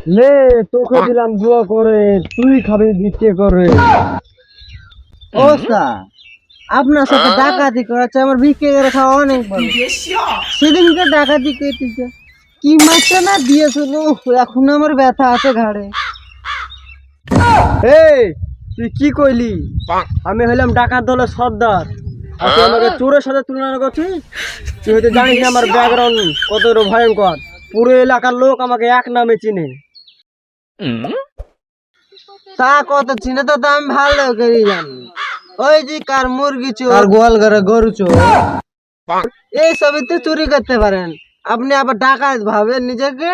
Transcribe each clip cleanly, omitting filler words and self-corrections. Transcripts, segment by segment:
লে তোকে দিলাম জুয়া করে, তুই খাবি ভিক্ষে করে। ও স্যার, আপনার সাথে ডাকাতি করেছে আমার ভিক্ষে করে খাওয়া অনেক ভালো। সেদিনকে ডাকাতি কেটেছে, কি মাছটা না দিয়েছিল, এখন আমার ব্যথা আছে ঘাড়ে। এই তুই কি কইলি? আমি হইলাম ডাকাত দলের সর্দার, আর তুই আমাকে চোরের সাথে তুলনা করছিস? তুই হয়তো জানিস না আমার ব্যাকগ্রাউন্ড কত ভয়ঙ্কর। পুরো এলাকার লোক আমাকে এক নামে চিনে। তা কত চিনে তো আমি ভালো করে জানি। ওই যে কার মুরগি চোর, আর গোয়াল ঘরে গরু চোর, এই সবই তো চুরি করতে পারেন। আপনি আবার ডাকাত ভাবেন নিজেকে?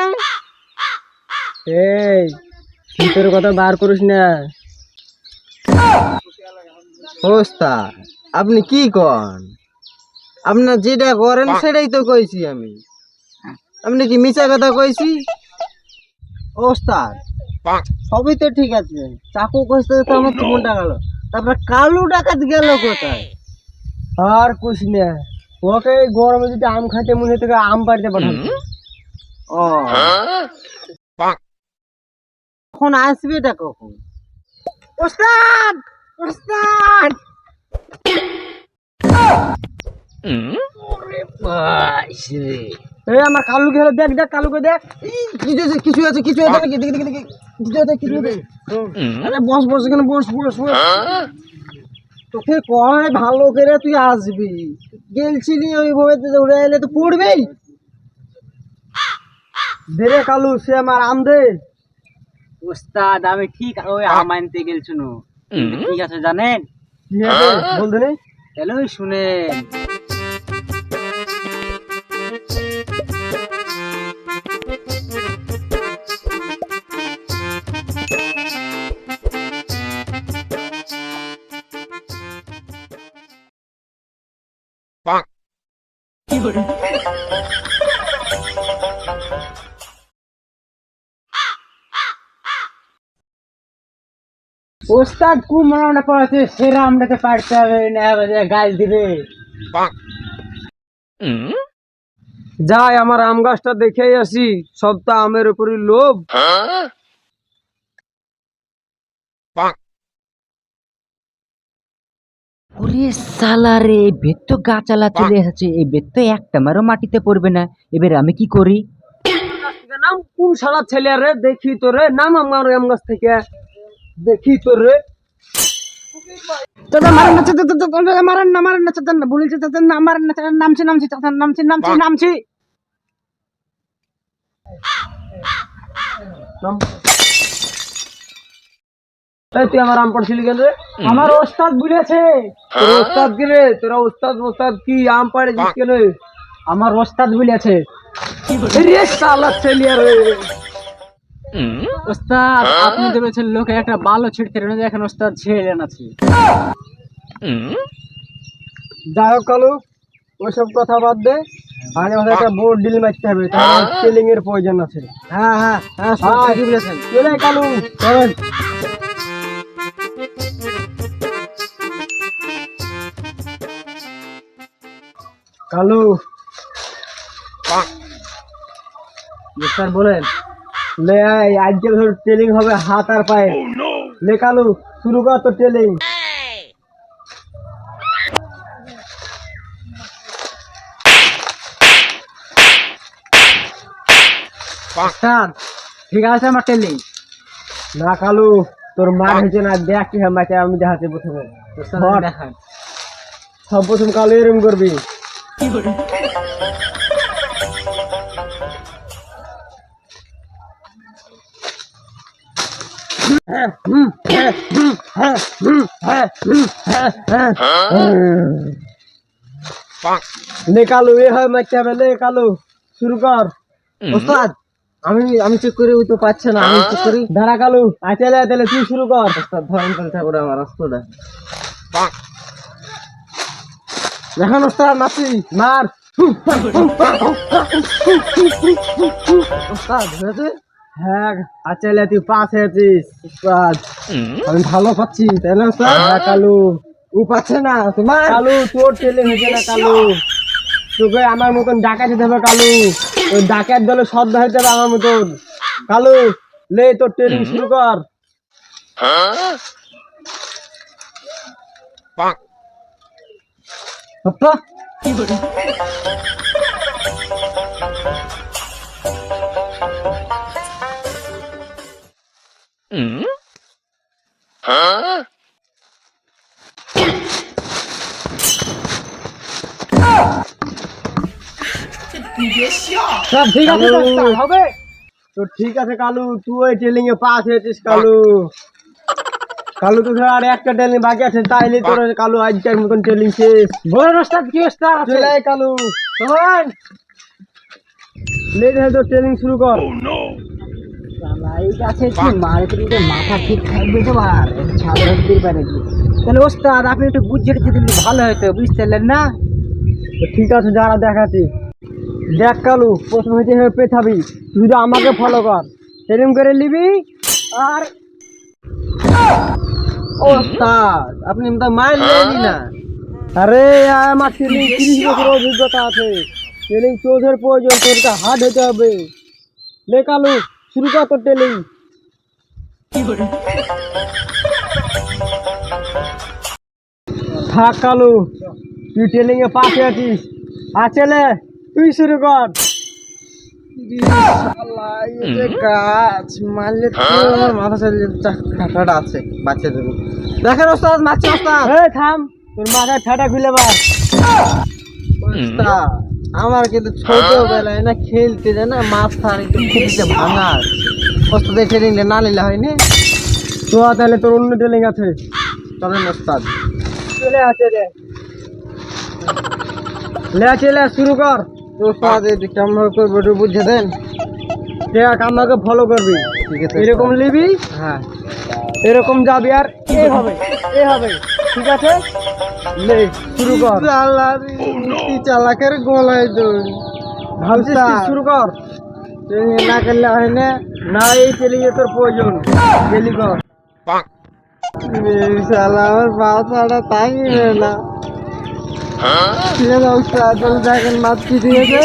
এই ভিতরে কথা বার করিস না। ওস্তাদ, আপনি কি কন? আপনার যেটা করেন সেটাই তো কইছি আমি। আপনি কি মিছা কথা কইছি? ওস্তাদ, সবই তো ঠিক আছে, চাকু কইতে তো আমার জীবনটা গেল, তারপরে কালু ডাকাত গেল কোথায়? আর কুছ না, ওকে এই গরমে যদি আম খাইতে মনে থেকে আম পাড়তে পাঠাবো। ও, কখন আসবে এটা কখন? ওস্তাদ, ওস্তাদ! এই আমার কালু গেলে দেখ, দেখ কালুকে দেখ। কিছু আছে, কিছু আছে, কিছু আছে নাকি? দেখি দেখি দেখি, কিছু আছে, কিছু আছে। আরে বস বস, এখানে বস বস বস। তোকে কয় ভালো করে তুই আসবি, গেলছিলি ওইভাবে উড়ে এলে তো পড়বেই। দে রে কালু, সে আমার আম দে। ওস্তাদ, আমি ঠিক ওই আম আনতে গেলছিল, ঠিক আছে জানেন? কি আছে বলতে নেই। তাহলে ওই শুনেন। ওস্তাদ কুমড়া আমরা পড়াচ্ছে, সেরা আমটাকে পারতে হবে না, গাছ দিবে। যাই আমার আম গাছটা দেখেই আসি, সব তো আমের উপরই লোভ। ওরে সালা রে, বেত তো গাছালা চলে এসেছে, এই বেত তো একটা মারও মাটিতে পড়বে না। এবার আমি কি করি? নাম কোন শালা ছেলে রে, দেখি তো রে, নাম আমার আম গাছ থেকে, দেখি তো রে। চাচা মারেন না, চাচা চাচা মারেন না, মারেন না চাচা, না বলেছে চাচা, না মারেন না চাচা, নামছি নামছি চাচা, নামছি নামছি নামছি। এই তুই আমার আম পড়ছিলি কেন রে? আমার ওস্তাদ বলেছে। তোর ওস্তাদ কি রে? তোরা ওস্তাদ ওস্তাদ কি আম পাড়েছিস কেন? আমার ওস্তাদ বলেছে। রে শালা ছেলে রে। ওস্তাদ, আপনি তো বলেছেন লোকে একটা ভালো ছিটতে রেখে, দেখেন ওস্তাদ ছেড়ে আছে। যাই হোক কালু, ওইসব কথা বাদ দে, আগে আমাদের একটা বোর্ড ডিল মারতে হবে, তাহলে সেলিং এর প্রয়োজন আছে। হ্যাঁ হ্যাঁ হ্যাঁ, সব ঠিকই বলেছেন। চলে কালু, চলেন। কালু, স্যার বলেন। লে আয়, আজকে ধর ট্রেনিং হবে হাত আর পায়ে। লে কালু, শুরু কর তো ট্রেনিং। ওস্তাদ, ঠিক আছে আমার টেলিং। না কালু, তোর মার হয়েছে না, দেখ কি হয় মাকে, আমি দেখাচ্ছি প্রথমে। ধর। দেখান। সব প্রথম কালু এরম করবি। লে কালু, এ হয় মারতে হবে। লে কালু, শুরু কর। ওস্তাদ, আমি আমি চেক করে, ওই তো পাচ্ছে না, আমি চেক করি। দাঁড়া কালু, আচ্ছা তাহলে তুই শুরু কর। ওস্তাদ ধরেন তাহলে ঠাকুর আমার অস্ত্রটা। দেখেন ওস্তাদ, মারছি, মার। ওস্তাদ হয়েছে? হ্যাঁ, আচ্ছা তুই পাস হয়েছিস। উস্তাদ, আমি ভালো পাচ্ছি, তাই না ওস্তাদ? হ্যাঁ কালু। ও পাচ্ছে না তোমার। কালু, তোর ট্রেনিং হয়েছে না কালু, তোকে আমার মতন ডাকাত দিতে হবে কালু। ওই ডাকাত দলে সদ্য হইতে হবে আমার মতন। কালু, লে তো ট্রেনিং শুরু কর। হপ্পা। সব ঠিক আছে তো, start হবে তো? ঠিক আছে কালু, তুই ওই ট্রেনিং এ পাস হয়েছিস কালু। কালু তো আর একটা ট্রেনিং বাকি আছে, তাইলে তোর কালু আজকের মতন ট্রেনিং শেষ। বড় রাস্তা কি স্টার আছে? চলে আয় কালু, চল লে তো ট্রেনিং শুরু কর। এই গাছে কি মারে কিন্তু মাথা ঠিক থাকবে তোমার সাধারণ দিতে কি? তাহলে ওস্তাদ আপনি একটু বুঝিয়ে দিলে ভালো হতো, বুঝতে পারলেন না? তো ঠিক আছে, যারা দেখাচ্ছি দেখ কালু, প্রথম হইতে পেছাবি, তুই তো আমাকে ফলো কর, ট্রেনিং করে নিবি। আর ওস্তাদ আপনি তো মারলেনই না। আরে আমার ট্রেনিং 30 বছর অভিজ্ঞতা আছে, ট্রেনিং চোখের প্রয়োজন, তোরকে হার্ড হতে হবে। লে কালু, শুরু কর তোর ট্রেনিং। থাক কালু, তুই ট্রেনিং এ পাশে আছিস। লে তুই শুরু কর। শালা, এই যে গাছ মারলে তো আমার মাথা চালিয়ে কাটাটা আছে, বাঁচিয়ে দেবো। দেখেন ওস্তাদ, মারছে ওস্তাদ। এই থাম, তোর মাথায় ঠাটা খুলে বার। ওস্তাদ, আমার কিন্তু ছোটবেলায় না খেলতে যায় না মাথা একটু খুঁটিতে ভাঙা আছে। ওস্তাদের ট্রেনিংটা না নিলে হয়নি। তো তাহলে তোর অন্য ট্রেনিং আছে, চলেন ওস্তাদ। চলে আসে রে। লে শুরু কর। ওস্তাদ এই কেমন করবো একটু বুঝে দেন। দেখ আমাকে ফলো করবি, ঠিক আছে এরকম নিবি, হ্যাঁ। এরকম যাবি, আর এ হবে, এ হবে, ঠিক আছে? লে শুরু কর। চালাকের গলায় দৌড় ভাবছিস কি? শুরু কর। ট্রেনিং না করলে হয় না। না, এই ট্রেনিং এ তোর প্রয়োজন, ডেলি কর। শালা আমার মাথাটা তাঙিবে না। ঠিক আছে ওস্তাদ, তাহলে দেখেন মাছ কি ঠিক আছে।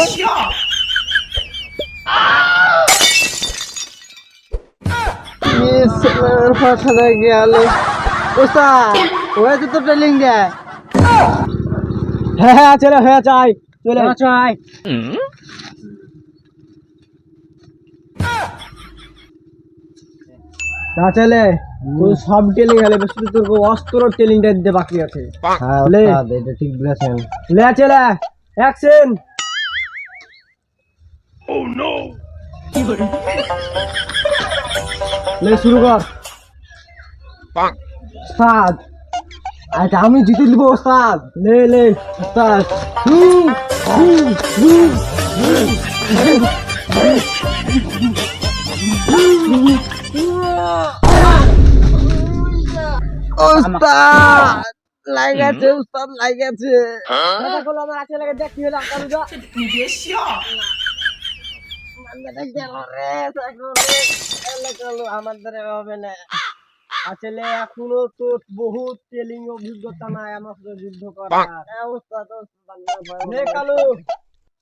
পাখাটা গেল ওস্তাদ, হয়েছে তো ট্রেনিং দেয়। হ্যাঁ ছেলে হয়ে চাই, চলে চাই না ছেলে, তুই সব ট্রেনিং হলে শুধু তোর অস্ত্র ট্রেনিংটা দিতে বাকি আছে। হ্যাঁ লে। ওস্তাদ, এটা ঠিক বলেছেন। লে ছেলে, অ্যাকশন। লে শুরু কর। ওস্তাদ, আচ্ছা আমি জিতে নিব ওস্তাদ। লে ওস্তাদ, ওস্তাদ লাগাছে, ওস্তাদ লাগাছে। আমার আছে লাগে, দেখ কি হলো কালুদা। আমার দ্বারা হবে না। আসলে এখনো তোর বহুত ট্রেনিং অভিজ্ঞতা নাই আমার সাথে যুদ্ধ করার। ওস্তাদ, লে কালু,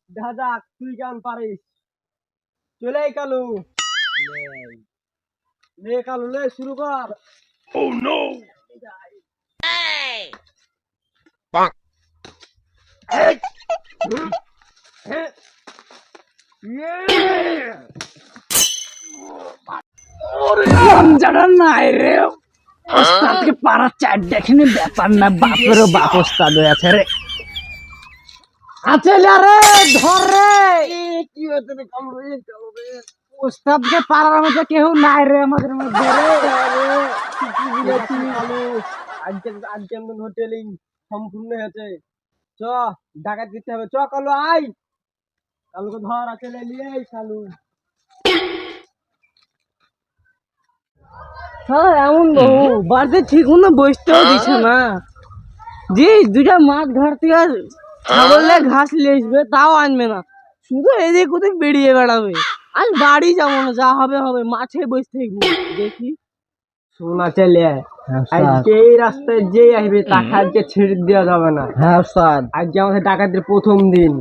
দেখা যাক তুই কেমন পারিস। চলে আয় কালু। লে কালু, লে শুরু কর। জানা নাই রে, ওস্তাদকে পাড়া চার দেখেনি ব্যাপার না, বাপেরও বাপ ওস্তাদ হয়ে আছে রে। আছে রে, ধর রে। কি হয়েছে রে কামড়ে? ওস্তাদকে পাড়ার মধ্যে কেউ নাই রে আমাদের মধ্যে রে। কালু, আজকে আজকে ট্রেনিং সম্পূর্ণ হয়েছে। চ ডাকাত দিতে হবে, চ কালু আয়। কালুকে ধর, আছে নিয়ে আয় কালু। এমন বহু বাড়িতে ঠিক মতো বসতেও দিছে না। যে দুটা মাছ ঘর থেকে ছাগলে ঘাস নিয়ে আসবে তাও আনবে না, শুধু এদিক ওদিক বেরিয়ে বেড়াবে। আজ বাড়ি যাবো না, যা হবে হবে, মাঠে বসে থাকবো দেখি। শোনা চলে, আজকে এই রাস্তায় যে আসবে তাকে আজকে ছেড়ে দেওয়া যাবে না। হ্যাঁ ওস্তাদ। আজকে আমাদের ডাকাতের প্রথম দিন,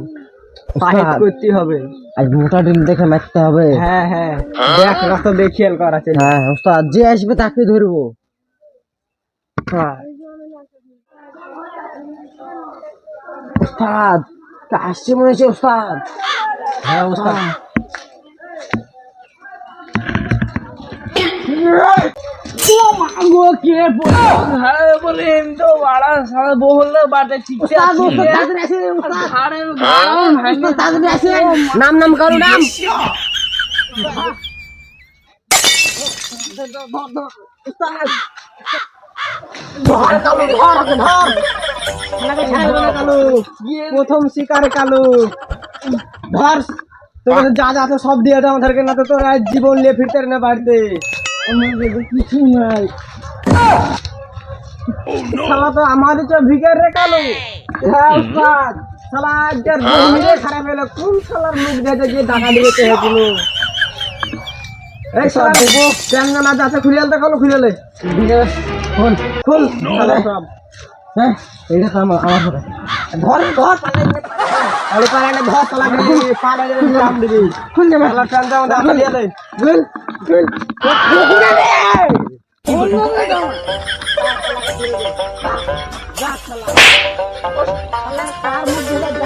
ফাইট করতে হবে। আজ মোটা ডিল দেখে মারতে হবে। হ্যাঁ হ্যাঁ, দেখ রাস্তা দিয়ে খেয়াল করা আছে। হ্যাঁ ওস্তাদ, যে আসবে তাকে ধরবো। হ্যাঁ ওস্তাদ আসছে মনে হচ্ছে ওস্তাদ। হ্যাঁ ওস্তাদ। গো কে ঘাড়ে বলে এমনি তো বাড়া সারা বহল বাটে ঠিক আছে। নাম নাম করো নাম। প্রথম শিকারে কালু ধর, তোর যা যা আছে সব দিয়ে দাও আমাদেরকে, না তো তোর আজ জীবন নিয়ে ফিরতে না বাড়িতে। কিছু নাই। শালা তো আমাদের তো ভিকার রে কালু। হ্যাঁ উস্তাদ, শালা আজকের বহিরে খারাপ হলো, কোন শালার মুখ দেখে যে টাকা দিতে হয়েছিল। এই শালা দেখো ট্যাঙ্গা না যাচ্ছে, খুলে আলতে কালু, খুলে লে খুল খুল শালা সব। হ্যাঁ এইটা তো আমার সাথে। ধর ধর আরে পারে না, ধর শালা দিবি পারে নাম দিবি। খুল দে শালা ট্যাঙ্গা আমাদের হাতে দিয়ে দে। খুল খুল খুলে দে। যা শালা শালা কার মুখ